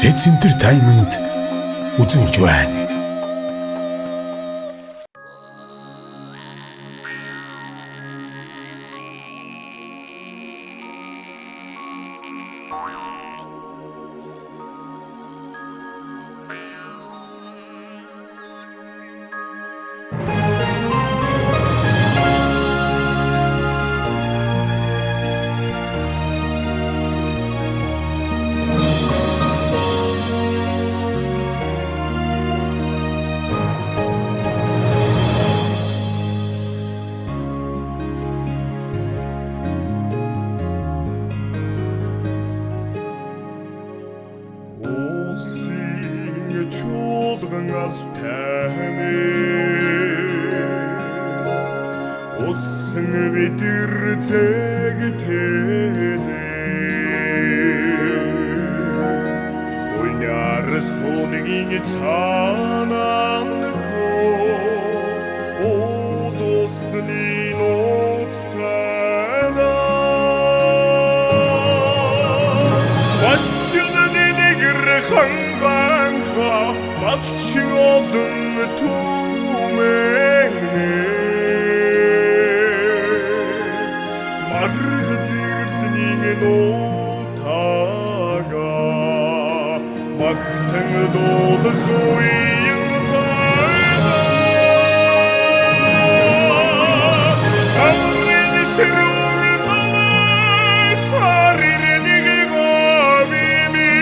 Зэцэнтер таймонд үзүүлж байна. Чуулган таймээ усан бидэр зэгтэдээ уйнар сууныгийн цаанан хөө удусны ноцтайда башны нэгэр ханганха Малчин олдон түмэнэ Маргад эрднийг нотага Магтан дуулах үеийн тайда Амрын сэрүүн малай сарирнийг гавими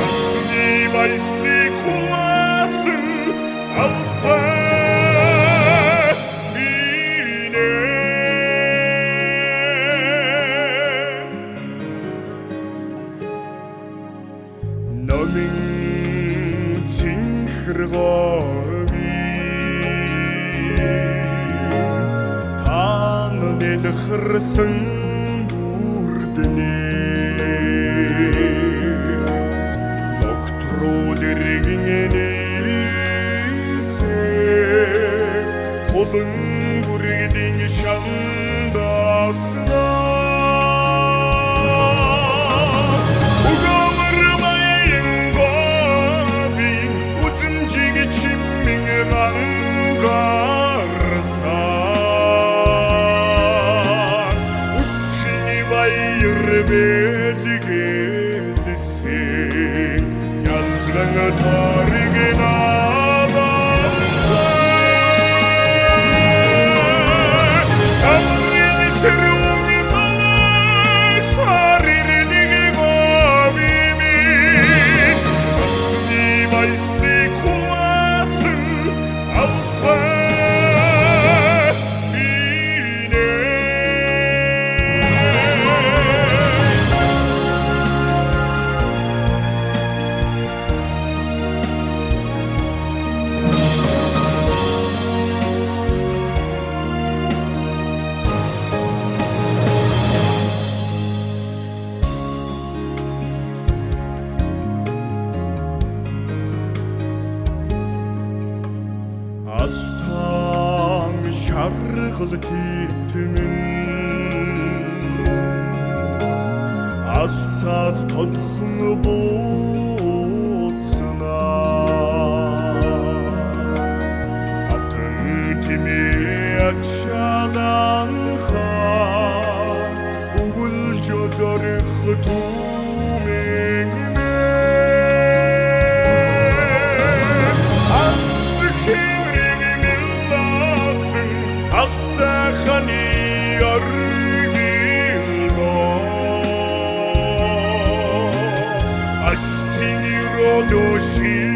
Асни байсны Номин цинхэргови Таан нэлхэрсэн бүрднээс Ногтролэргийн нээсээ Холон бүргэдийн шандаснаа Belligelsin Yazgana tarihin ağlar Amrin sırrumi malay Saririni gavimi Asli vaisli kulasın Alta Алтан шаргал титмэн Алсаас тодхон бууцнаас Атан тимээ ачадан хаа Угул жозорих түмэн Doshi